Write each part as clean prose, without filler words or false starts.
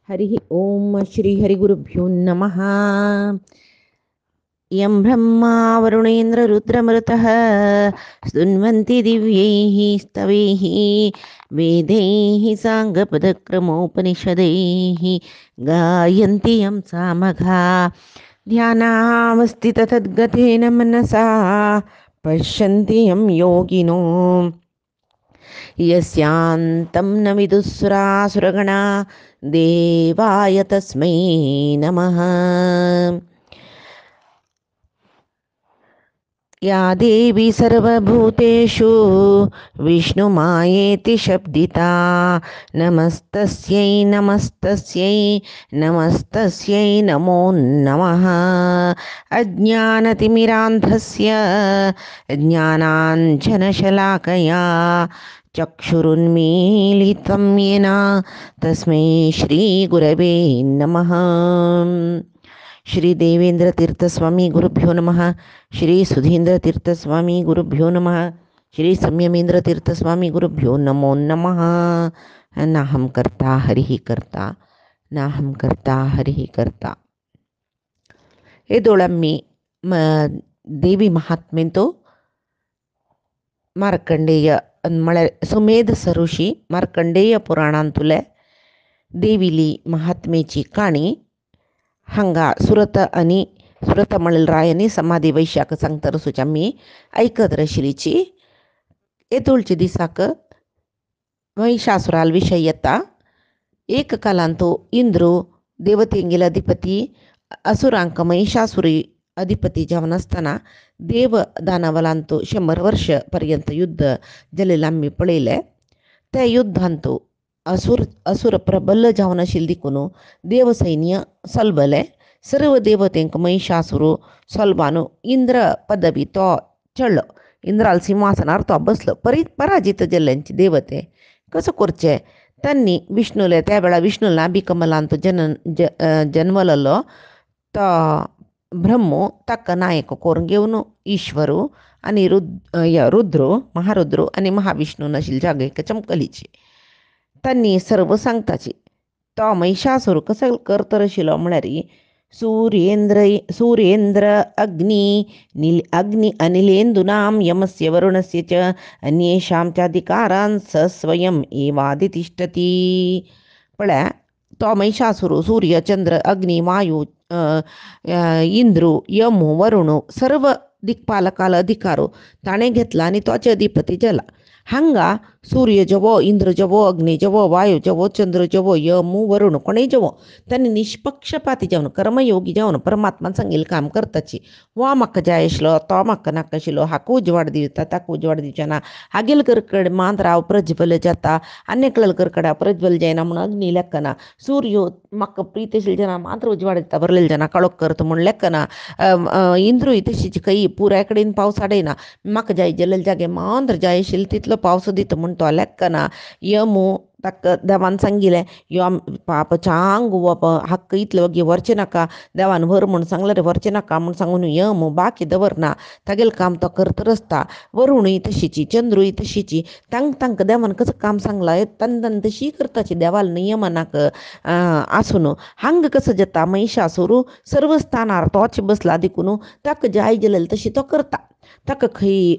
हरि ओम श्री हरिगुरुभ्यो नमः। यं ब्रह्मा वरुणेन्द्र रुद्रमरुतः स्तुन्वन्ति दिव्यैः स्तवैः वेदैः साङ्गपदक्रमोपनिषदैः गायन्ति यं सामगा ध्यानावस्थित तद्गतेन मनसा पश्यन्ति यं योगिनो यस्यान्तं न विदुःसुरासुरगणा देवाय तस्मै नमः। या देवी सर्वभूतेषु विष्णुमायेति शब्दिता नमस्तस्यै नमस्तस्यै नमस्तस्यै नमो नमः। अज्ञानतिमिरान्धस्य ज्ञानाञ्जनशलाकया चक्षुरुन्मीलितं येन तस्मै श्रीगुरवे नमः। श्री देवेंद्र तीर्थस्वामी गुरुभ्यो नमः। श्री सुधींद्र तीर्थस्वामी गुरुभ्यो नमः। श्री संयमेंद्र तीर्थस्वामी गुरुभ्यो नमो नमः। नाहं कर्ता हरिः कर्ता नाहं कर्ता हरिः कर्ता. ఏదోళమ్మి దేవి మహాత్మ్యంతో ಮಾರ್ಕಂಡೇಯ ಮಳೆ ಸುಮೇಧ ಋಷಿ ಮಾರ್ಕಂಡೇಯ पुराणांतुले देवीली महात्मेची काणी हांगा सुरत आणि सुरतमळील रायांनी समाधी वैशाख सांगतर सुचामी ऐकत रशिलीची येतोळची दिसाक महिषासुराल विषय येता. एक कालांतो इंद्रो देवतेंगेल अधिपती असुरांक महिषासुरी अधिपती जावन असताना देव दानवालांतो 100 वर्ष पर्यंत युद्ध जालेलें आमी पळयलें. त्या युद्धांतो असुर प्रबल जावन आशिल्ले देखून देवसैन्य सलबले. सर्व देवतेंक महिषासुरो सलबानो इंद्र पदवी तो चढलो. इंद्राल सिंहासनार तो बसलो. पराजित जाल्ल्यांचे देवते कसं करचें त्यांनी विष्णूले त्या वेळा विष्णूला नाभिकमलांत जन्मलेलो तो ब्रह्मो ताका नायक करून घेवन ईश्वरू आनी रुद्रो महारुद्रो आनी महाविष्णू नाशिल्ले जागेक चमकलीची त्यांनी सर्व सांगताची. तो महिषासूर कसो करतर आशिल्लो म्हळ्यार सूर्येंद्र अग्नि अनिलेन्दूनां यमस्य वरुणस्य च अन्येषां च अधिकारान् स स्वयं एवाधितिष्ठति. म्हळ्यार तो महिषासूर सूर्य चंद्र अग्नि वायू इंद्रू यमू वरुणू सर्व दिक्पालकाल अधिकारो ताणें घेतला आनी तोचे अधिपती जाला. हांगा सूर्य जवो इंद्र जवो अग्नी जवो वायू जवो चंद्र जवो यमू वरुण कोणेय जवो त्यांनी निष्पक्षपाती जावन कर्मयोगी जावन परमात्मान सांगिल्लें काम करताची. वो म्हाका जाय आशिल्लो तो म्हाका नाका आशिल्लो हाका उजवाड दिता ताका उजवाड दिवचें ना. हागेल करकड मात राव प्रज्वल जाता अन्यकळ करकड प्रज्वल जायना म्हूण अग्नी लेखना. सूर्य म्हाका प्रीत आशिल्ले जाणां मात्र उजवाड दिता बरलेले जाणां काळोख करता म्हूण लेखना. इंद्रूय तशीच खंय पुराय कडेन पावस हाडयना. म्हाका जाय जाल्ले जागे मात्र जाय आशिल्लो तितलो पावस दिता म्हूण तो लेखना. यमू ताका देवान सांगिल्लें यो पापचांग हक्क इतलो वगे व्हरचें नाका देवान व्हर म्हूण सांगल्यार व्हरचें नाका म्हूण सांगून यमू बाकी दवरना तागेलें काम तो करतर आसता. वरुणूय तशीची चंद्रूय तशीची तांकां देवान कसं काम सांगलां तांकां तशी करताची देवाल नियमनाक आसून. हांगा कसं जाता महिषासूर सर्व स्थानार तोच बसला देखून ताका जाय जाल्यार तशी तो करता. ताका खंय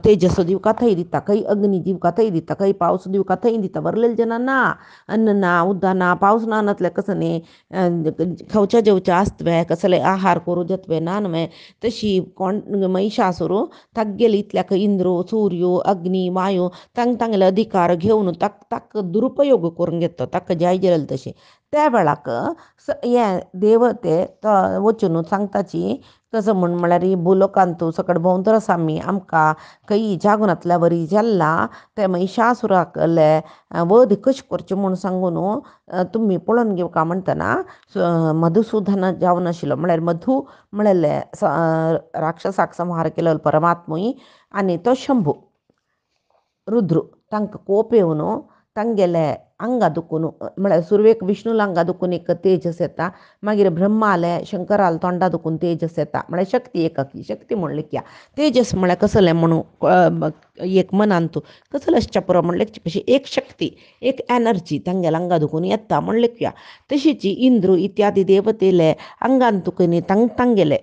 तेजस दिवका थंय दिता खंय अग्नी दिवका थंय दिता खंय पावस दिवका थंय दिता. बरलेले जाणां ना अन्न ना उदक ना पावस ना नातले कसं न्ही खवच्या जेवच्या आसतवे कसले आहार करूं जतवे ना न्हय तशी कोण महिषासूर तागेले इतल्याक इंद्रो सूर्यो अग्नी वायू तांगेले अधिकार घेवन ताका दुरुपयोग करून घेता ताका जाय जाल्यार तशें. त्या वेळाक हे देवते तो वचून सांगताची कसं म्हळ्यार भुलोकांतू सकट भोंवतर आसा आमी आमकां खंय जागोनातल्या वरी जाल्ला ते महिषासुराकले वध कशें करचें म्हूण सांगून तुमी पळोवन घेवका म्हणटना मधुसूदन जावन आशिल्लो म्हळ्यार मधू म्हळ्यार राक्षसाक संहार केलो परमात्मूय आनी तो शंभू रुद्र तांकां कोप येवन तांगेले अंगा दुखून म्हळ्यार सुरवेक विष्णूला अंगा दुखून एक तेजस येता, मागीर ब्रह्माले शंकराला तोंडा दुखून तेजस येता, म्हळ्यार शक्ती एकाकी शक्ती म्हणले की तेजस म्हळ्यार कसलें म्हणू एक मनान तूं कसलें पुरो म्हणले कशी एक शक्ती एक एनर्जी तांगेल्या अंगा दुखून येता म्हणले की तशीच इंद्र इत्यादी देवतेले अंगान तुकनी तांगेले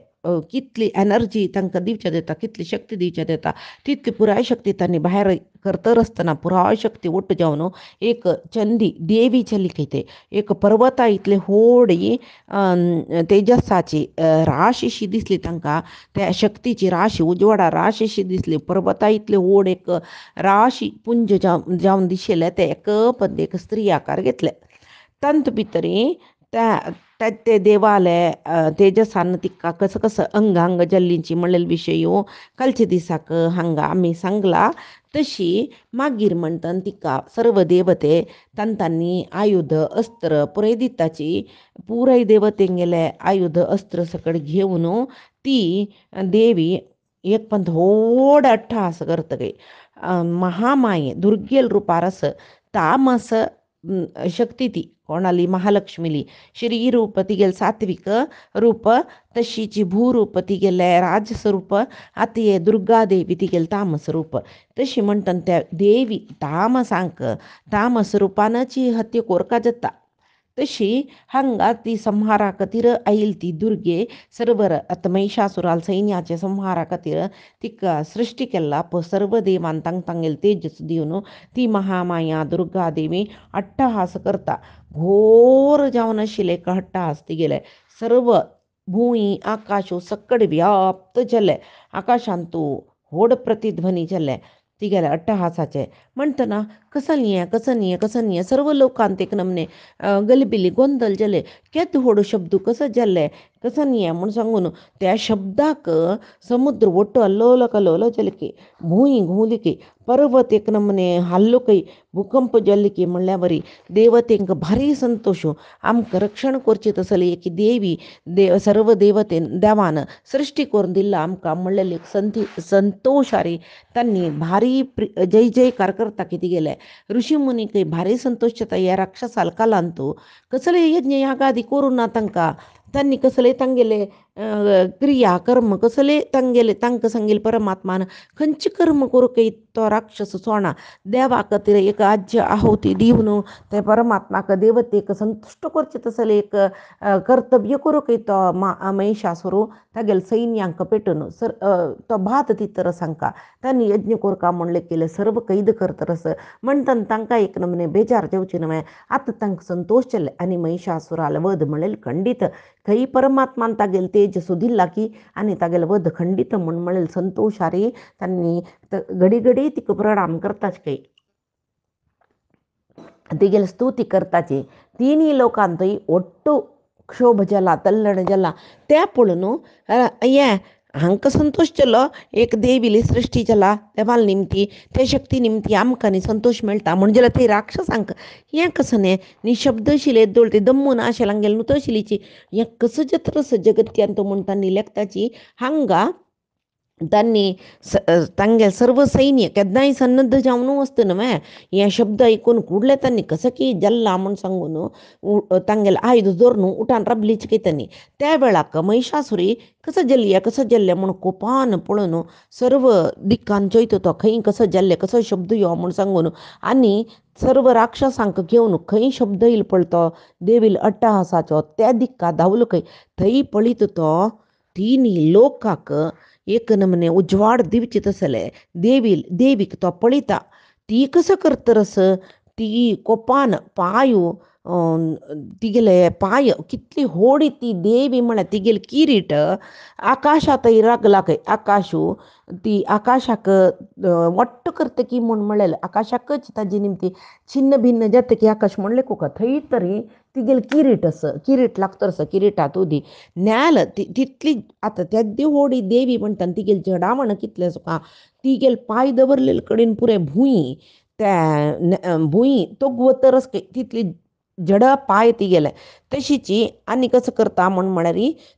कितली एनर्जी तांकां दिवचे दिता, कितली शक्ती दिवचे दिता, तितकी पुराय शक्ती तांणी भायर करतर आसतना पुराय शक्ती ಒಟ್ಟು जावन एक चंदी देवी चली ते एक पर्वता इतले व्हडी तेजस्साची राशीशी दिसली तांकां, त्या शक्तीची राशी उजवाडा राशीशी दिसली, पर्वता इतले व्हड एक राशी पुंज जावन दिशिल्ले ते एक पद्य एक स्त्री आकार घेतले. तंत भितरी ते देवाले तेजसान तिका कसं कसं अंग जल्लींची म्हणलेले विशय कालचे दिसाक हांगा आमी सांगला. तशी मागीर म्हणटन तिका सर्व देवते तांतांनी आयुध अस्त्र पुराय दिताची पुराय देवतेंगेले आयुध अस्त्र सकट घेवन ती देवी एक पंत व्हड अट्टहास करतगे महामाये दुर्गेल रुपारस तामस शक्ती ती कोणाली महालक्ष्मीली श्री रूप तिगेल सात्विक रूप, तशीची भूरूप तिगेले राजस रूप, आती दुर्गादेवी तिगेल तामस रूप. तशी म्हणटन त्या देवी तामसांक तामस रूपानाची हत्या कोरका जाता. तशी हांगा ती संहारा खातीर आयिल्ली ती दुर्गे सर्वर आतां महिषासुराल सैन्याचे संहारा खातीर तिका सृश्टी केला सर्व देवान तांगेल तेजस दिवन ती महामाया दुर्गा देवी अट्टहास करता. घोर जावन आशिल्ले एक अट्टहास तिगेले सर्व भुंय आकाश सकड व्याप्त जाले, आकाशांतू व्हड प्रतिध्वनी जाले तिगेले अट्टहासाचे. म्हणटना कसं सर्व लोकांत एक नमने गलिबिली गोंधळ जाले, केद व्हड शब्द कसो जाल्ले कसं म्हूण सांगून त्या शब्दाक समुद्र ಒಟ್ಟು अल्लोल कल्लोल जाले, भुंय घुंवली, पर्वत एक नमने हाल्लो भूकंप जाल्ली म्हणल्या बरी देवतेंक भारी संतोश आमकां रक्षण करचें तसली एक देवी सर्व देवान सृश्टी करून दिला आमकां म्हणलेली संतोशारी तांणी भारी जय जयकार करता कितें गेले ऋषी मुनीक भारी संतोश जाता. ह्या राक्षसाल कालांतू कसले यज्ञ यागादी करूं ना तांकां, तांणी कसले तांगेले क्रिया कर्म कसले तांगेले तांकां सांगेले परमात्मान खंयचे कर्म करूं तो राक्षस सोडना, देवा खातीर एक आज्य आहुती दिवन ते परमात्माक देवतेक संतुश्ट करचे तसले एक कर्तव्य करूं तो महिषासूर तागेले सैन्यांक पेटून तो भात दितरस हांकां तांणी यज्ञ कोरका म्हणले केले सर्व कैद करतरस म्हणटन तांकां एक नमने बेजार जेवचे न्हय. आतां तांकां संतोश जाले आनी महिषासुराल वध म्हणलेले खंडीत खंय परमात्मान तागेले तेज दिला की आनी तागेले वध खंडीत म्हणलेले संतोशारी तांणी घडी घडी तिका प्रणाम करताच तिगेले स्तुती करताची. तिनी लोकांतय ಒಟ್ಟು क्षोभ जाला तल्लण जाला त्या पळोवन ये हांकां संतोश जालो एक देवीली सृश्टी जाला देवाल निमती ते शक्ती निमती आमकां न्ही संतोश मेळटा म्हणजे जाल्यार ते राक्षसांक हें कसं न्ही निशब्द आशिल्ले दोळ ते दम्मून आशेलांक गेले न्हू तशिलीची हें कसं जत्रस जगत्यान तो म्हणटा न्ही लेखताची हांगा तांणी तांगे सर्व सैन्य केन्नाय सन्नद्ध जावन वचता न्हय हे शब्द ऐकून कुडले तांणी कसं की जल्ला म्हूण सांगून तांगेले आयुध धरून उठान राबलीच की तांणी त्या वेळाक महिषासुरी कसं जल्ले म्हूण कोपान पळोवन सर्व दिक्कान चयतो तो खंय कसं जाल्ले कसो शब्द यो म्हूण सांगून आनी सर्व राक्षसांक घेवन खंय शब्द येयलो पळय तो देवील अट्टहासाचो त्या दिक्का धांवलो थंय पळयत तो तिनी लोकाक एक नमने उजवाड दिवचे तसले देवीक तो पळयता ती कसं करतरस ती कोपान पांय तिगेले पांय कितली व्हड ती देवी म्हळ्यार तिगेले किरीट आकाशांतय रागला आकाशू ती आकाशाक वट्ट करता की म्हूण म्हणलेलें आकाशाकच ताजी निमती छिन्न भिन्न जाता की आकाश म्हणलें कुका थंय तरी तिगेले किरीट लागतरस किरीटात उदी न्याल तितली आतां त्या व्हडी देवी म्हणटा तिगेले जडावण कितलें तुका तिगेले पांय दवरलेले कडेन पुरे भुंय त्या भुंय तो वतरस तितली जड पाय तिगेले तशीची आनी कसं करता म्हण म्हळ्यार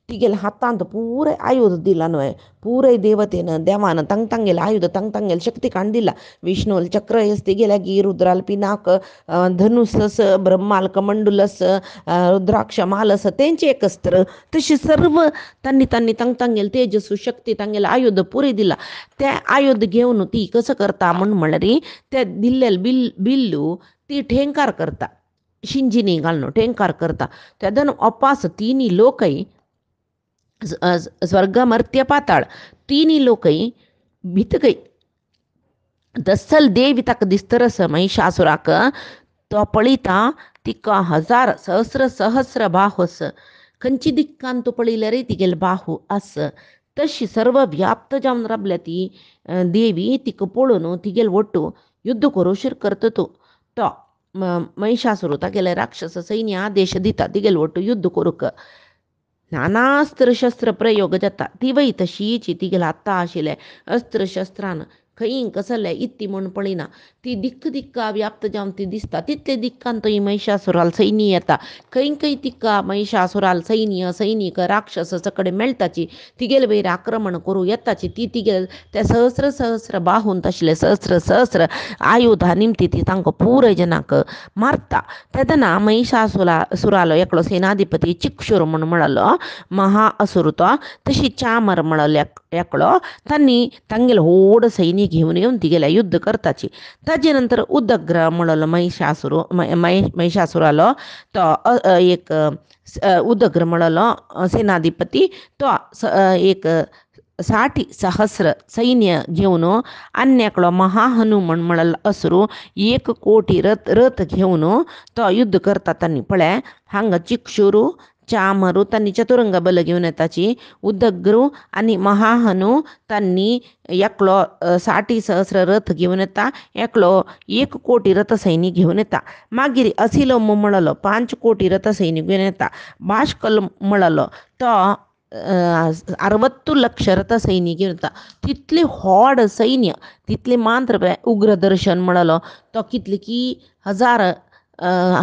तिगेले हातांत पुरे आयुध दिला न्हय पुरे देवतेनं देवानं तांग तांगेले आयुध तांग तांगेले शक्तिकांत दिला विष्णूल चक्र हेस तिगेल्या गी रुद्राल पिनाक धनुसस ब्रह्माल कमंडुलस रुद्राक्ष मालस तेंचे एक अस्त्र तशी सर्व तांणी तांणी तांग तांगेले तेजस्वी शक्ती तांगेले आयुध पुरे दिला ते आयुध घेवन ती कसं करता म्हण म्हळ्यार ते दिल्लेले बिल्लू ती ठेंकार करता शिंजिनी घालून ठेंकार करता तेदन अपास तिनी लोकय स्वर्ग मर्त्य पाताळ तिनी लोकय भितकय दस्सल देवी ताका दिसतरस महिषासुराक तो पळयता तिका हजार सहस्र सहस्र बाहूस खंयची दिक्कान तूं पळयल्यार तिगेले बाहू आस तशी सर्व व्याप्त जावन राबल्या ती देवी तिका पळोवन तिगेले वट्टू युद्ध करूशीर करता तो महिषासुर तागेले राक्षस सैन्य आदेश दिता तिगेले वट्टू युद्ध करूक नानास्त्र शस्त्र प्रयोग जाता ती वय तशीची तिगेले आत्ता आशिल्ले अस्त्र शस्त्रान खंय कसले इत्ती म्हण पळयना ती दिक्क दिक्का व्याप्त जावन ती दिसता तितले दिक्कान तो महिषासुराल सैन्य येता खंय खंय तिका महिषासुराल सैनिक राक्षस सकडे मेळटाची तिगेले वयर आक्रमण करूं येताची ती तिगेले त्या सहस्र सहस्र बाहून तसले सहस्र सहस्र आयुधा निमती ती तांकां पुराय जनाक मारता तेदना महिषासुरालो एकलो सेनाधिपती चिक्षुर म्हण म्हळलो महा असुर तो तशी चामर म्हळलो एकलो तांणी तांगेले व्हड सैन्य घेवन येवन तिगेल्या युद्ध करताची ताजे नंतर उदग्र म्हणलो महिषासुरालो तो एक उदग्र म्हणलो सेनाधिपती तो एक 60 सहस्र सैन्य घेवन अन्यकडो महाहनु म्हणलो असुरू 1 कोटी रथ घेवन तो युद्ध करता तांणी पळय हांगा चिक्षुरू चामरू तांणी चतुरंग बल घेवन येताची उदग्रू आनी महाहनु तांणी एकलो 60 सहस्र रथ घेवन येता एकलो 1 कोटी रथ सैन्य घेवन येता मागीर असिलो म्हणलो 5 कोटी रथ सैन्य घेवन येता बाष्कल म्हणलो तो 60 लक्ष रथ सैन्य घेवन येता तितले व्हड सैन्य तितले मात्र उग्रदर्शन म्हणलो तो कितले की 1000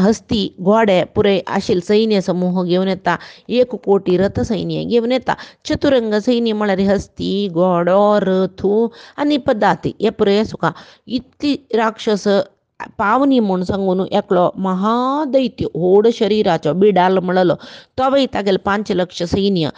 हस्ती घोडे पुरे आशिल्ले सैन्य समूह घेवन येता 1 कोटी रथ सैन्य घेवन येता चतुरंग सैन्य म्हळ्यार हस्ती घोडो रथू आनी पदाती हे पुरे सुका इतली राक्षस पावनी म्हूण सांगून एकलो महादैत्य व्हड शरिराचो बिडाल म्हणलो तो बाई तागेले 5 लक्ष सैन्य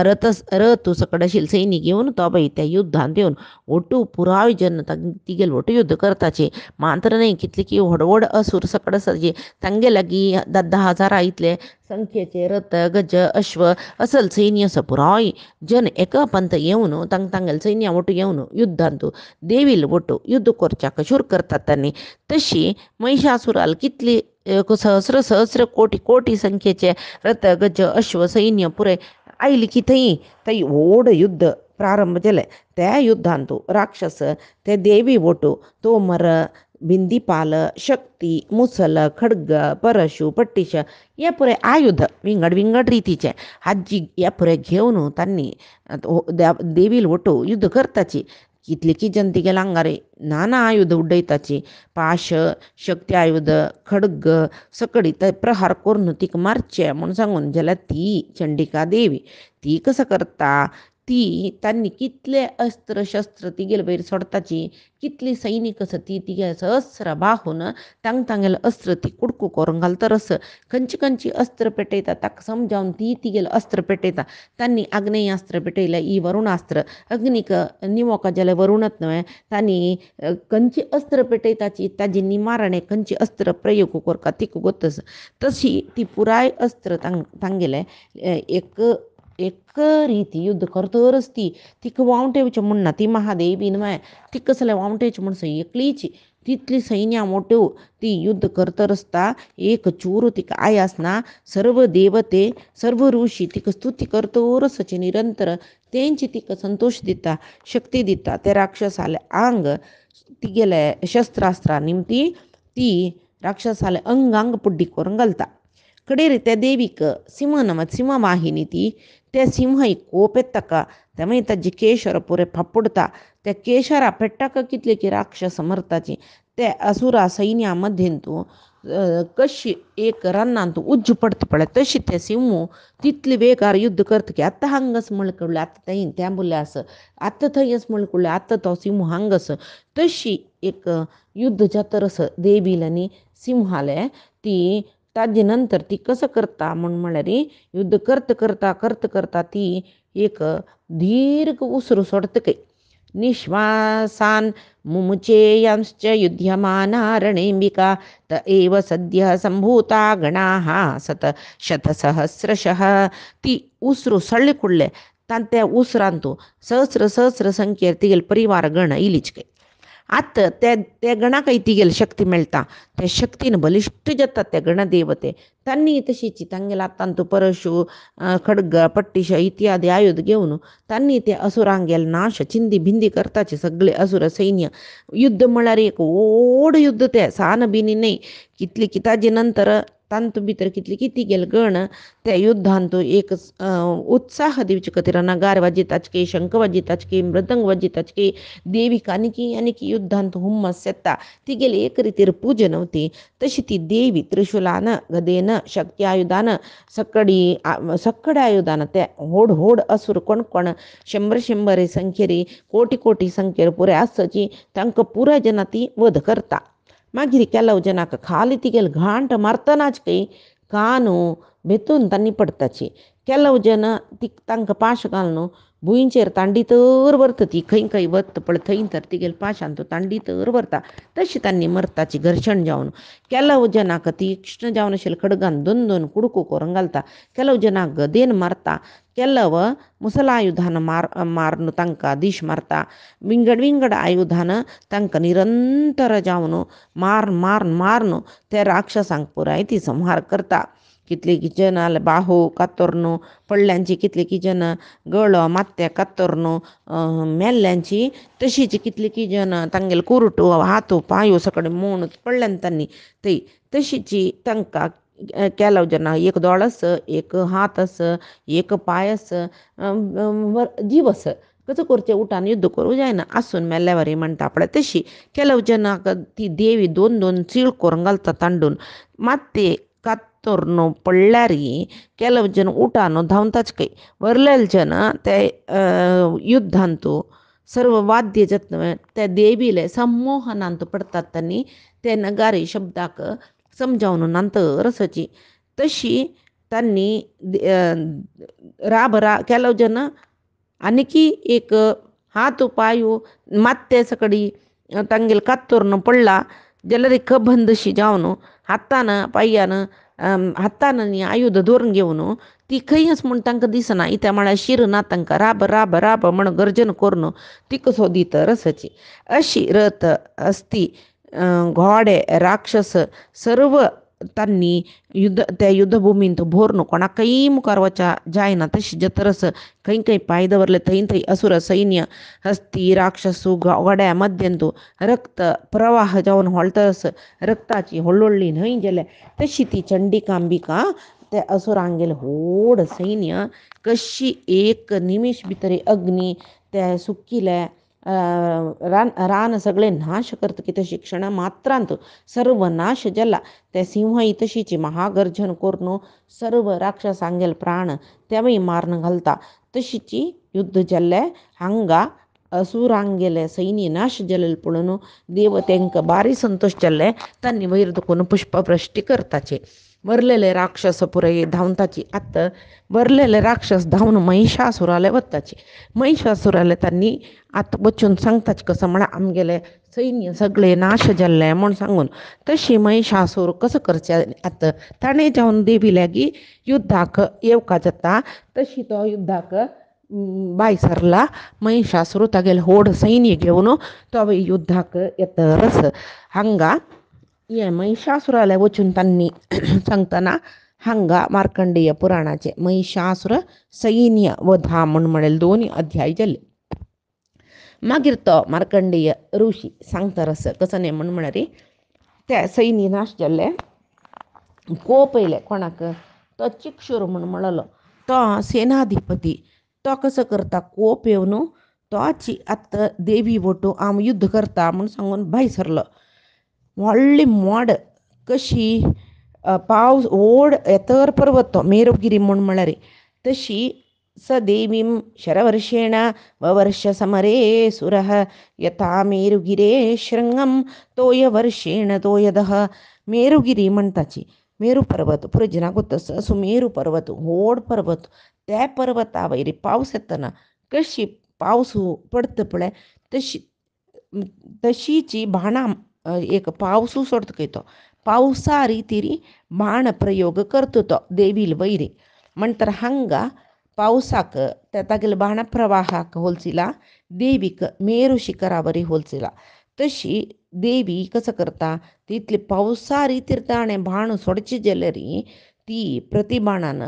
रथ सकड आशिल्ले सैन्य घेवन तो बाई त्या युद्धांत येवन ओटू पुराय जन तिगेले ओटू युद्ध करताचे मात्र न्ही कितले की व्हड व्हड असुर सकड आसाचे तांगे लागीं 10,000 इतले संख्येचे रथ गज अश्व असल सैन्य असो पुराय जन एका पंत येवन तांगेले सैन्या ओटू येवन युद्धांत देवील ओटू युद्ध करच्याक शूर करतात तांणी तशी महिषासुराल कितली सहस्र सहस्र कोटी कोटी संख्येचे रथ गज अश्व सैन्य पुरे आयली की थंय व्हड युद्ध प्रारंभ जालें त्या युद्धांत राक्षस ते देवी ओटू तोमर बिंदीपाल शक्ती मुसल खड्ग परशु पट्टिश हे पुरे आयुध विंगड रितीचे हाजी हे पुरे घेवन तांणी देवील ओटू युद्ध करताची कितले की जन तिगेले आंगारे नाना आयुध उड्डयताची पाश शक्ती आयुध खड्ग सकडी प्रहार करून तिका मारचे म्हूण सांगून जाल्यार ती चंडिका देवी ती कसं करता ती तांणी कितले अस्त्र शस्त्र तिगेले वयर सोडताची कितली सैनीक आसा ती तिगे सहस्र बाहून तांगेले अस्त्र ती कुडकू करून घालता रस खंयची अस्त्र पेटयता ताका समजावन ती तिगेले अस्त्र पेटयता तांणी आग्नेयास्त्र पेटयलें ही वरुणास्त्र अग्नीक निवोका जाल्यार वरुणच न्हय तांणी खंयची अस्त्र पेटयताची ताजी निमारणे खंयची अस्त्र प्रयोग करता तिका गोतस तशी ती पुराय अस्त्र तांगेले एक रिती युद्ध करतरच तिका वावटेवचें म्हणना ती महादेवी न्हय ती कसलें वावटेवचें म्हण एकलीची तितली सैन्या मोठ्यो ती युद्ध करतर आसता एक चूर तिका आयासना सर्व देवते सर्व ऋषी तिका स्तुती करतर आसचे निरंतर तेंची तिका संतोष दिता शक्ती दिता ते राक्षसाले आंग तिगेले शस्त्रास्त्रां निमती ती राक्षसाले अंग पुड्डी करून घालता कडेर त्या देवीक सिंह वाहिनी ती ते सिंह कोप येता ताका ते मागीर ताजे केशर पुरे फापुडता त्या केशरा पेट्टाक कितले की राक्षस मरताची ते असुरा सैन्या मध्येन तूं कशी एक रानांत उज्ज पडता पळय तशी ते सिंह तितले बेकार युद्ध करता की आत्ता हांगस म्हळकळले आत्ता थंय त्या बोलले असं आत्ता थंयच म्हळकळले आत्ता तो सिंह हांगस तशी एक युद्ध जातर देवीलानी सिंहाले ती ताजे नंतर ती कसं करता म्हळ्यार युद्ध करता करता करता करता ती एक दीर्घ उसरू सोडता काही निश्वासान् मुमुचेयांश्च युध्यमाना रणेम्बिका त एव सद्य संभूता गणाः शतसहस्रशः ती उसरू सळ्ळे कुडले त्या उसरांतू सहस्र सहस्र संख्येर तिगेल परिवार गण इलीच काही आत्ता त्या गणाकय तिगेल शक्ती मेळटा त्या शक्तीन बलिष्ठ जातात त्या गणदेवते त्यांनी तशीची तांगेला आत्तांतू परशु खड्ग पट्टिश इत्यादी आयुध घेऊन त्यांनी ते असुरांगेल नाश चिंदी भिंदी करताचे सगळे असुर सैन्य युद्ध म्हळ्यार एक ओढ युद्ध ते सान बिनी नाही कितली किताजे नंतर तांतू भितर कितली किती गेल गण त्या युद्धांतू एक उत्साह दिवचे खातीर नगार वाजिताचके शंख वाजिताचके मृदंग वाजिताचके देवी कानिकी आनिकी युद्धांत हुम्मस येता ती गेली एक रितीर पूजन होती तशी ती देवी त्रिशूलानं गदेनं शक्ती आयुधानं सक्कड आयुधानं त्या होड होड असुर कोण कोण शंभर शंभर संख्येरी कोटी कोटी संख्येर पुरे आसची तांकां पुरा जना ती वध करता मागीर ಕೆಲವು ಜನಕ್ಕೆ ಖಾಲಿ ತಿಗೆಲ್ ಘಾಂಟ ಮರ್ತನಾಚ್ ಕೈ ಕಾನು ಬೆತ್ತೂನ್ ತನ್ನಿ पडताची ಕೆಲವು जन ती तांकां पाश घालून भुंयचेर तांडीतर व्हरता ती खंय खंय वता पळय थंय तर तिगेल पाशान तो तांडीतर व्हरता तशी तांणी मरताची घर्षण जावन ಕೆಲವು जनाक तीक्ष्ण जावन आशिल्ले खडगान दोन दोन कुडको करून घालता ಕೆಲವು जनाक गदेन मारता ಕೆಲವು मुसलायुधान मारून तांकां दिश मारता विंगड विंगड आयुधान तांकां निरंतर जावन मारून त्या राक्षसांक पुराय ती संहार करता कितले की जन बाहू कातोरनु पडल्यांची कितले की जन गळो मात्ते कातोरनु मेल्ल्यांची तशीच कितले की जन तांगेल कुरटू हातू पांयो सकड मोण पडल्यान तांणी थंय तशीची तांकां ಕೆಲವು ಜನ एक दोळ आस एक हात आस एक पाय आस जीव आस कसं करचें उठान युद्ध करूं जायना आसून मेल्ल्यावरी म्हणटा पळय तशी ಕೆಲವು जनाक ती देवी दोन दोन चीळ करून घालता तांडून मात्ते कातोरनु पडल्यार ಕೆಲವು जन उठान धांवताच काही वरलेले जन ते युद्धांतू सर्व वाद्य जत्न त्या देवीले संमोहनांत पडतात त्यांनी ते नगारी शब्दाक समजावून नंतर सची तशी त्यांनी ಕೆಲವು जन आनिकी एक हात पायू मात्ते सकडी तांगेल कातोरन पडला जाल्यार कबंदशी जावन हातान पाययान हातान आयुध धरून घेवन ती खंयच म्हूण तांकां दिसना त्या म्हळ्यार शिर ना तांकां राब राब राब म्हण गर्जन करून ती कसो दितर सची अशी रथ अस्ती घोडे राक्षस सर्व तांणी त्या युद्धभुमींत भोरून कोणाकय मुखार वचा जायना तशी जतरस खंय खंय पांय दवरले थंय थंय असुर सैन्य हस्ती राक्षसू घोड्या मध्यंतू रक्त प्रवाह जावन व्हळतस रक्ताची व्हडली न्हंय गेल्या तशी ती चंडिकांबिका त्या असुरांगेल व्हड सैन्य कशी एक निमिश भितर अग्नी त्या सुकिल्या रान सगळे नाश करता की तशी क्षण मात्रांत सर्व नाश जाला त्या सिंहई तशीची महागर्जन करून सर्व राक्षसांगेल प्राण त्यावेळी मारून घालता तशीची युद्ध जाल्ले हांगा असुरांगेले सैन्य नाश जालेले पळोवन देवतेंक बारी संतोष जाल्ले तांणी वयर दुखून पुष्पवृश्टी करताचे वरलेले राक्षस पुरय धांवताची आत्ता वरलेले राक्षस धांवन महिषासुराले वताचे महिषासुराले तांणी आतां बच्चून सांगताचे कसं म्हळ्यार आमगेले सैन्य सगळे नाश जाल्ले म्हूण सांगून तशी महिषासूर कसं करचें आतां ताणें जावन देवी लागीं युद्धाक येवका जाता तशी तो युद्धाक भायर सरला महिषासूर तागेले व्हड सैन्य घेवन तो युद्धाक येतरस हांगा हे महिषासुराले वचून तांणी सांगतना हांगा मार्कंडेय पुराणाचे महिषासुर सैन्य वधा म्हूण म्हणलेले 2 अध्याय जाले मागीर तो मार्कंडेय ऋषी सांगता कसं न्ही म्हूण म्हळ्यार त्या सैन्य नाश जाल्ले कोप येयले कोणाक तो चिक्षुर म्हूण म्हणलो तो सेनाधिपती तो कसो करता कोप येवन तोची आत्तां देवी वटू हांव युद्ध करता म्हूण सांगून भायर सरलो व्हडली मोड कशी पावस व्हड येतर पर्वत तो मेरुगिरी म्हूण म्हळ्यार तशी स देवीं शरवर्षेण ववर्ष समरे सुरः यथा मेरुगिरे शृंगम तोयवर्षेण तोयदः मेरुगिरी म्हणटाची मेरू पर्वत पुरजना गोतस सुमेरू पर्वत व्हड पर्वत त्या पर्वता वयरी पावस येतना कशी पावस पडता पळय तशी तशीची बाणां एक पावसू सोडता तो पावसा रितीरी बाण प्रयोग करता तो देवील वयरी म्हणटर हांगा पावसाक तागेले बाण प्रवाहाक होलसिला देवीक मेरू शिखरावरी होलसिला तशी देवी कसं करता तितली पावसा रितीर ताणें बाण सोडची जाल्यार ती प्रतिबाणान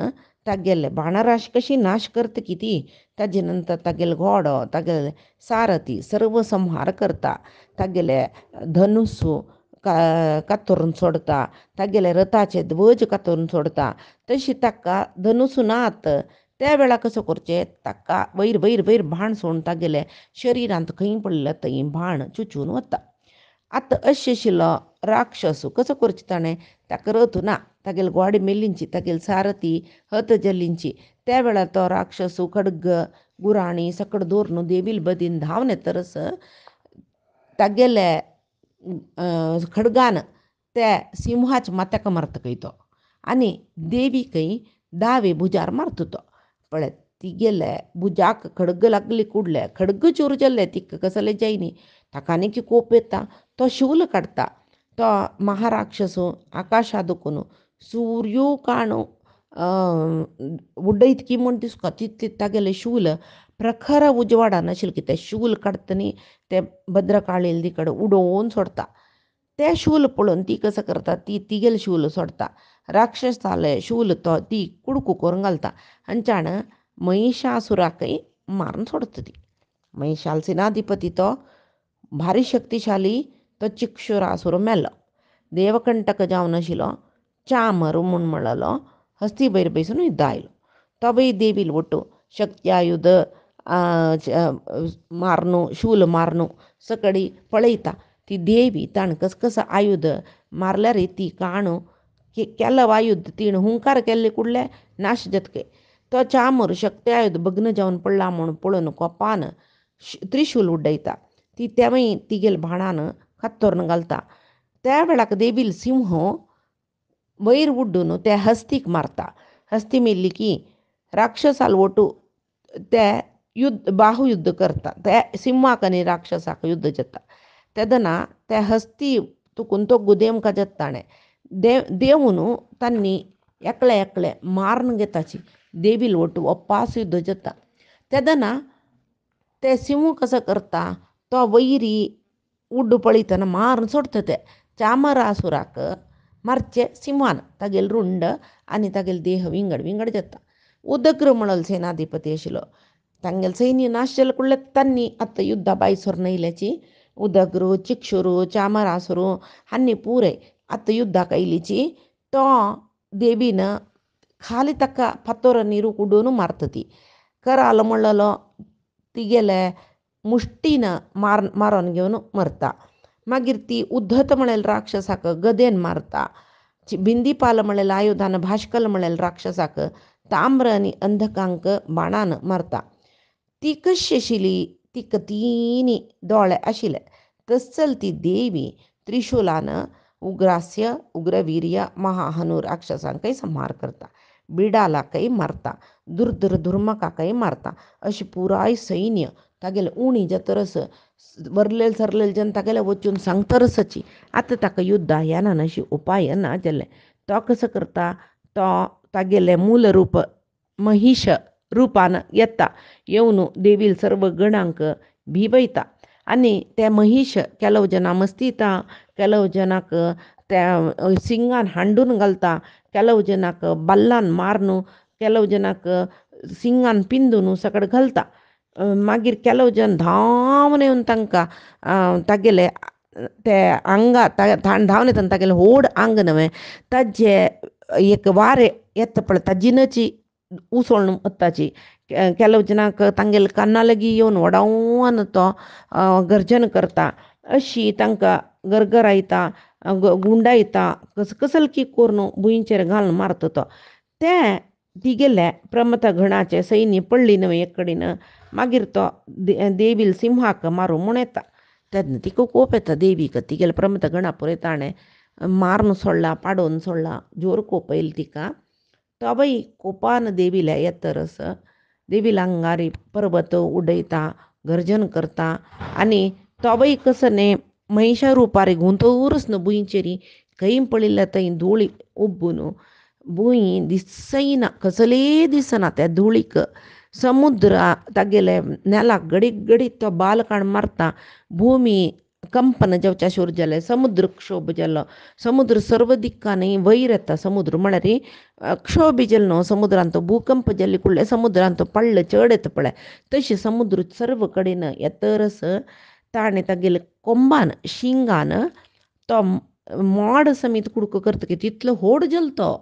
तागेले बाणराश कशी नाश करता की ती ताजे नंतर तागेले घोडो तागेले सारथी सर्व संहार करता तागेले धनुसू कातरून सोडता तागेले रथाचे ध्वज कातरून सोडता तशी ताका धनुसू नात त्या वेळा कसो करचें ताका वयर वयर वयर बाण सोडून तागेले शरिरांत खंय पडलें थंय बाण चुचून वता आतां अशें आशिल्लो राक्षस कसो करचें ताणें ताका रथ ना तागेले गोडे मेल्लींची तागेले सारथी हत जल्लींची त्या वेळार तो राक्षस खड्ग गुराणी सकड दवरून देवील बदीन धांवन येतरस तागेले खड्गान त्या सिंहाच्या माथ्याक मारता तो आनी देवीकय दावे भुजार मारता तो पळय तिगेले भुजाक खड्ग लागले कुडले खड्ग चोर जाल्ले तिका कसले जायनी ताका आनीक कोप येता तो शूल काडटा तो महाराक्षसो आकाशा दुखून सूर्यो काणू उड्डयत की म्हूण दिसता तितले तागेले शूल प्रखर उजवाडान आशिल्ले की ते शूल काडटनी ते भद्रकाळी कडेन उडोवन सोडता ते शूल पळोवन ती कसं करता ती तिगेले शूल सोडता राक्षसाले शूल तो ती कुडकू करून घालता हांच्यान महिषासुराकय मारून सोडता ती महिशाल सेनाधिपती तो भारी शक्तिशाली तो चिक्षुरासूर मेलो देवकंटक जावन आशिल्लो चामर म्हूण म्हणलो हस्ती बैर बैसून युद्ध आयलो तोय देवील वटू शक्त्यायुध मारनू शूल मारनू सकडी पळयता ती देवी ताण कसं आयुध मारल्यार ती काणू केल्लो आयुध तीण हुंकार केल्ले कुडले नाश जातके तो चामर शक्त्यायुध भग्न जावन पडला म्हूण पळोवन कोपान त्रिशूल उड्डयता ती तेवय तिगेल बाणान कातरून घालता त्या वेळाक देवील सिंह वयर उड्डून त्या हस्तीक मारता हस्ती मेल्ली की राक्षसाल वटू ते युद्ध बाहुयुद्ध करता त्या सिंहाक आनी राक्षसाक युद्ध जाता तेदना त्या हस्ती तुकून तो गुदेमका जाताणें देवून तांणी एकले एकले मारून घेताची देवील वटू अप्पास युद्ध जाता तेदना ते सिंह कसो करता तो वयरी उड्ड पळयतना मारून सोडता ते चामरासुराक मारचे सिंहान तागेले रुंड आनी तागेले देह विंगड विंगड जाता उदग्र म्हणल सेनाधिपती आशिल्लो तांगेले सैन्य नाश जाले कुडले तांणी आतां युद्धा बायसोर न्हयल्याची उदग्र चिक्षुरू चामरासुरू हांणी पुरे आतां युद्धाक आयलीची तो देवीन खाली ताका फातोर निरू उडोवन मारता ती करालो म्हणलेलो तिगेले मुश्टीन मारून घेवन मरता मागीर ती उद्धत म्हणेल राक्षसाक गदेन मारता बिंदीपाल म्हणेल आयुधान भाश्कल म्हणेल राक्षसाक ताम्र आनी अंधकांक बाणान मारता ती कशी आशिल्ली तिका तिनी दोळे आशिल्ले तसल ती देवी त्रिशूलान उग्रास्य उग्रवीर्य महाहनू राक्षसांकय संहार करता बिडालाकय मारता दुर्धर दुर्मकाकय मारता अशी पुराय सैन्य तागेले उणी जातरस वरलेल सरलेल जन तागेले वचून सांगतरसची आतां ताका युद्धा येना अशी उपाय ना जाल्ले तो कसो करता तो तागेले मूल रूप महिश रुपान येता येवन देवील सर्व गणांक भिवयता आनी ते महिश केलो जना मस्तिता केलो जनाक त्या सिंगान हांडून घालता केलो जनाक बल्लान मारनू केलो जनाक सिंगान पिंदून सकड घालता मागीर केलो जन धांवन येवन तांकां तागेले ते आंगा धांवन येतना तागेले व्हड आंग न्हय ताजे एक वारें येता पळय ताजिनची उसळून वताची केलो जनाक तांगेले कान्ना लागीं येवन वडावन तो गर्जन करता अशी तांकां गरगरायता गुंडायता कसलकी करून भुंयचेर घालून मारता तो ते तिगेले प्रमथ गणाचे सैन्य पडली न्हय एक कडेन मागीर तो देवील सिंहाक मारूं म्हूण येता तेन्ना तिका कोप येता देवीक तिगेले प्रमथ गणा पळय ताणें मारून सोडला पाडोवन सोडला जोर कोप येयला तिका तोवय कोपान देवीला येतरस देवीला अंगारी पर्वत उडयता गर्जन करता आनी तोवय कसने महिषा रुपारी गुंतूरस न्हू भुंयचेरी खंय पळयल्यार थंय धुळी उब्बून भुंय दिसयना कसले दिसना त्या धुळीक समुद्र तागेले नेलाक घडीक घडीक तो बालकाण मारता भूमी कंपन जावच्या शूर जालें समुद्र क्षोभ जालो समुद्र सर्व दिक्कांनी वयर येता समुद्र म्हळ्यार क्षोभ जालो न्हू समुद्रांत तो भूकंप जाल्ले कुडले समुद्रांत तो पडले चड येता पळय तशें समुद्र सर्व कडेन येतरस ताणें तागेले कोंबान शिंगान तो मोड समीत कुडको करतकीर तितलो व्हड जालो तो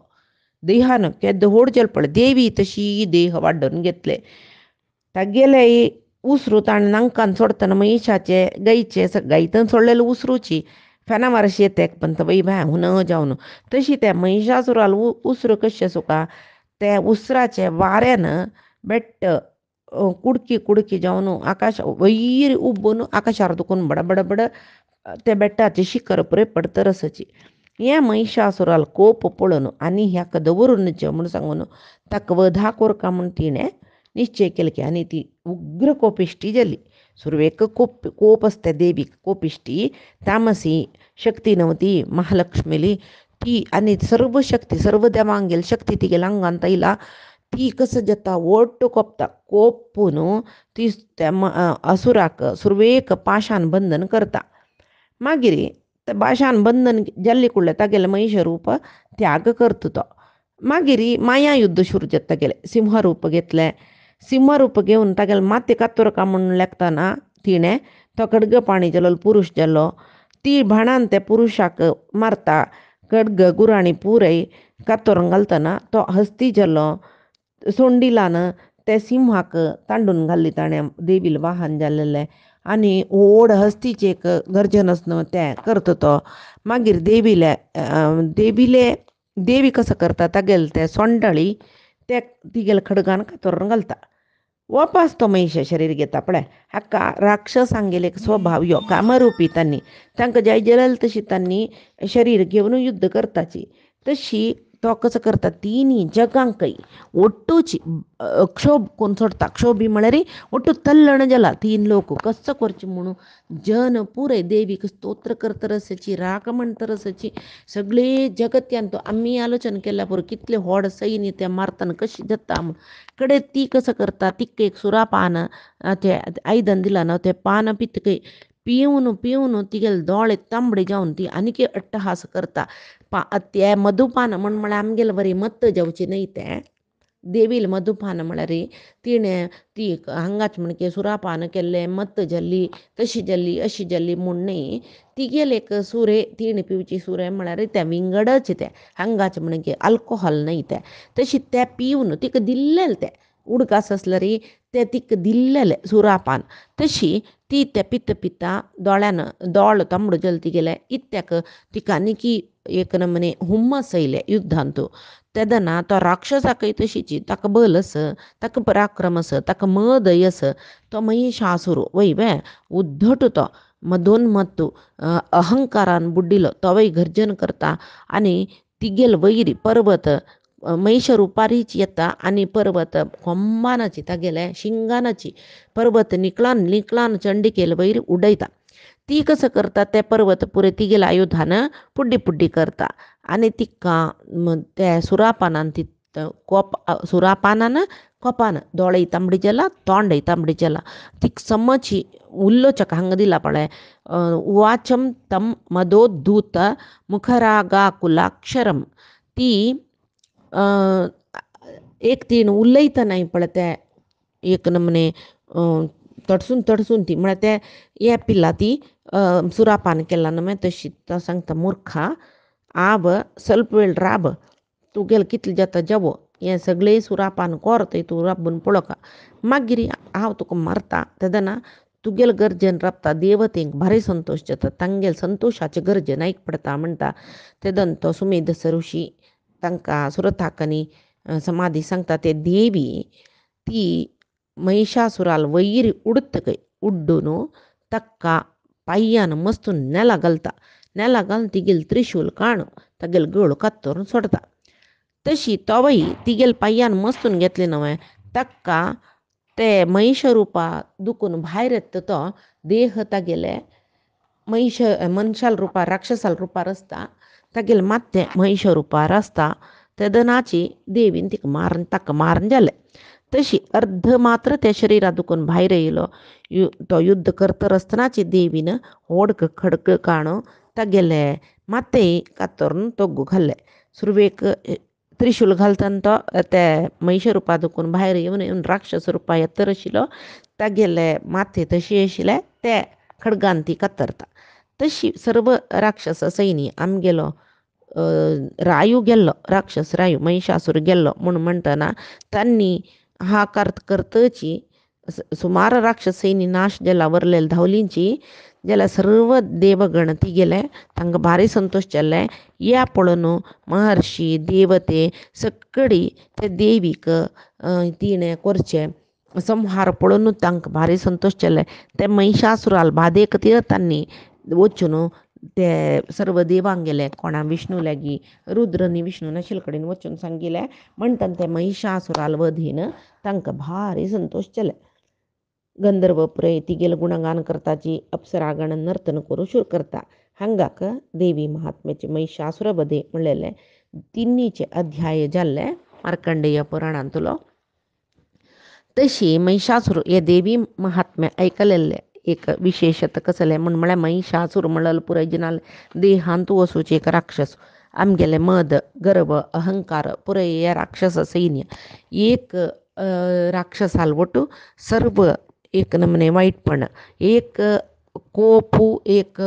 देहान केद्द व्हड जालो पळय देवी तशी देह वाडोवन घेतले तागेले उसरू ताणें नांकान सोडतना महिशाचे गायचे गायतन सोडलेले उसरूची फेना मारशी येते पण तवय भाय हुन जावन तशी त्या महिशासुराल उसरू कशें सुका त्या उसराचे वाऱ्यान बेट्ट कुडकी कुडकी जावन आकाश वयर उब्बून आकाशार दुखून बडबड त्या बेट्टाचे शिखर पळय पडतरसाची हे महिशासुराल कोप पळोवन आनी ह्याक दवरूनच म्हूण सांगून ताका वधा कोरका म्हूण तिणें निश्चय केलो की आनी ती उग्र कोपिश्टी जाली सुरवेक कोप आसता देवीक कोपिश्टी तामसी शक्तीनवती महालक्ष्मीली ती आनी सर्व शक्ती सर्व देवांक गेली शक्ती तिगेल्या अंगांत आयला ती कसं जाता ओट्ट कोपता कोपून ती त्या असुराक सुरवेक पाशान बंधन करता मागीर पाशान बंधन जाल्ले कुडले तागेले महिष रूप त्याग करता तो मागीर माया युद्ध सुरू जाता तागेले सिंह रूप घेतलें सिंह रूप घेवन तागेले माते कातोरका म्हणून लेखतना तिणें तो खडग पाणी जालो पुरुश जालो ती भाणान त्या पुरुशाक मारता खडग गुराणी पुरय कातोरांक घालतना तो हस्ती जालो सोंडिलान ते सिंहाक तांडून घाल्ली ताणें देवील वाहन जाल्लेलें आनी व्हड हस्तीचे एक गर्जन आसना तें करता तो मागीर देवी कसो करता तागेले ते सोंडाळी ते तिगेले खडगान कातोरान घालता वापस तो महिश शरीर घेता पळय हाका राक्षसांगेले एक स्वभाव यो कामरुपी तांणी तांकां जाय जल्ल तशी तांणी शरीर घेवन युद्ध करताची तशी तो कसो करता तिनी जगांकय ओट्टूची क्षोभ कोण सोडता क्षोभी म्हळ्यार ओट्टू तल्लण जाला तीन लोक कसो करचे म्हणून जन पुरे देवीक स्तोत्र करतरसाची राग म्हणटरसाची सगळे जगत्यान तो आम्ही आलोचन केल्या पुरो कितले व्हड सैन्य त्या मारतना कशी जाता म्हूण कडे ती कसं करता तिका एक सुरापान ते आयदन दिला न्हू ते पान पितकय पिवन तिगेले दोळे तांबडे जावन ती आनीक अट्टहास करता ते मधुपान म्हळ्यार आमगेले बरी मत्त जावची न्हय तें देवील मधुपान म्हळ्यार तिणें ती हांगाच म्हणके सुरापान केल्लें मत्त जाल्ली तशी जाल्ली अशी जाल्ली म्हूण न्हय तिगेले एक सुरे तिणें पिवची सुरे म्हळ्यार ते विंगडच ते हांगाच म्हणके आल्कोहॉल न्हय ते तशी ते पिवन तिका दिल्लेले ते उडकास आसल्यार ते तिका दिल्लेले सुरापान तशी ती ते पिता दोळ्यान दोळ तांबडो जालो तिगेले इत्याक तिका आनीकी एक नमने हुम्मस येयले युद्धांत तेदना तो राक्षसाकय तशीची ताका बल आस ताका पराक्रम आस ताका मदय आस तो महिशासूर वय उद्धट तो मदोन्मत्त अहंकारान बुड्डिलो तोवय गर्जन करता आनी तिगेल वयर पर्वत महिष रुपारीच येता आनी पर्वत कोंबानाची तागेले शिंगानाची पर्वत निकळान चंडिकेल वयर उडयता ती कसं करता ते पर्वत पुरे तिगेले आयुधान पुड्डी करता आनी तिका त्या सुरापानान ती सुरापानान कोपान दोळे तांबडी जाला तोंडय तांबडी जाला ती समची उल्लोचक हांगा दिला पळय वाचम तम मदोद्धूत मुखरागाकुलाक्षरम ती एक तीन उलयतना पळय ते एक नमने तडसून ती म्हळ्यार ते हे पिल्ला ती सुरापान केला न्हू तशी तो सांगता मुर्खा आब ಸ್ವಲ್ಪ वेळ राब तुगेल कितले जाता जावो हें सगळें सुरापान कोरतय तूं राबून पळोवका मागीर हांव तुका मारता तेदना तुगेल गर्जन राबता देवतेंक भारी संतोष जाता तांगेल संतोषाचे गर्जन ऐक पडता म्हणटा तेदन तो सुमेधस ऋषी तांकां सुरथाकनी समाधी सांगता ते देवी ती महिषासुराल वैर उडतकय उड्डून तक्का पाय्यान मस्तून नेला घालता नेला घालून तिगेल त्रिशूल काणू तागेल गळ कत्तरून सोडता तशी तोवय तिगेल पाय्यान मस्तून घेतले नवे तक्का ते महिष रुपा दुखून भायर येता तो देह तागेले मनशाल रुपा राक्षसाल रुपार आसता तागेले मात्ते महिष रुपार आसता तेदनाची देवीन तिका ताका मारून जाले तशी अर्ध मात्र त्या शरिरा दुखून भायर येयलो तो युद्ध करतर आसतनाची देवीन होडक खडक काणू तागेले माते कातरून तोग्गू घाल्ले सुरवेक त्रिशूल घालतना तो ते महिष रुपा दुखून भायर येवन राक्षस रुपा येतर आशिल्लो तागेले माथे तशी आशिल्ले ते खडगान ती कातरता तशी सर्व राक्षस सैनी आमगेलो रायू गेल्लो राक्षस रायू महिषासूर गेल्लो म्हणून म्हणटना तांणी हा करतची सुमार राक्षस सैनी नाश जाला वरलेले धावलींची जाल्यार सर्व देवगण ती गेले तांकां भारी संतोष जाल्ले या पळोवन महर्षी देवते सगळी ते देवीक तिणें करचे संहार पळोवन तांकां भारी संतोष जाल्ले ते महिषासुराल बादे खातीर तांणी वचून ते सर्व देवांक गेले कोणा विष्णू लागी रुद्रनी विष्णू नाशिल्ले कडेन वचून सांगिल्ले म्हणटना ते महिषासुराल वधीन तांकां भारी संतोष जाले गंधर्व पुरय तिगेल गुणगान करताची अप्सरागण नर्तन करूं शूर करता हांगाक देवी महात्म्याचे महिषासुर वधे म्हणलेले 3 अध्याय जाल्ले मार्कंडेय पुराणांतलो तशी महिषासूर हे देवी महात्म्य ऐकलेले एक विशेषत कसले म्हळ्यार महिषासूर म्हणलेलो पुराय जनाल देहांत वसूचे एक राक्षस आमगेले मद गर्व अहंकार पुराय हे राक्षस सैन्य एक राक्षसाल वटू सर्व एक नमने वाईटपण एक कोपू एक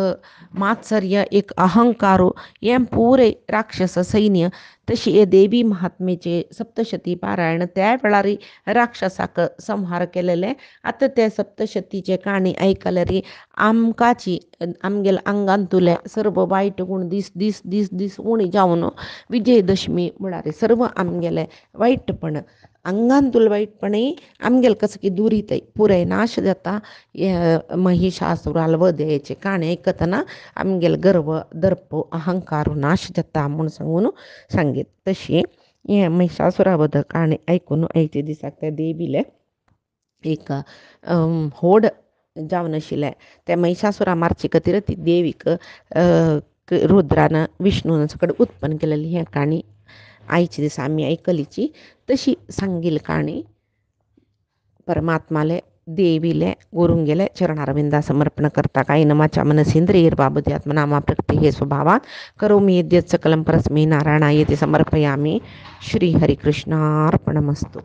मात्सर्य एक अहंकारू हे पुरे राक्षस सैन्य तशी हे देवी महात्मेचे सप्तशती पारायण त्या वेळार राक्षसाक संहार केलेले आतां ते सप्तशतीचे काणी आयकल्यार आमकाची आमगेल्या आंगांतुले सर्व वायट गुण दीस दीस दीस दीस उणी जावन विजयदशमी म्हळ्यार सर्व आमगेले वायटपण आंगांतुल वायटपणय आमगेले कसं की दुरीतय पुराय नाश जाता महिषासुराल वधेचे काणी आयकतना आमगेले गर्व दर्प अहंकार नाश जाता म्हूण सांगून सांगीत तशी हे महिषासुरा वध काणी आयकून आयचे दिसाक त्या देवीले एक होड जावन आशिल्ले त्या महिषासुरा मारचे खातीर ती देवीक रुद्रान विष्णून सकट उत्पन्न केलेली हें काणी आयचे दिसा आमी आयकलीची तशी सांगिल्ली काणी परमात्माले देवीले गुरुंगेले चरणारविंदा समर्पण करता काही नमाच्या मनसेंद्रियर्बाबुद्ध्यात्मनामा प्रकृती स्वभावा करोमि यद्यत् सकलं परस्मै नारायणायेति समर्पयामि श्री हरिकृष्णार्पणमस्तु।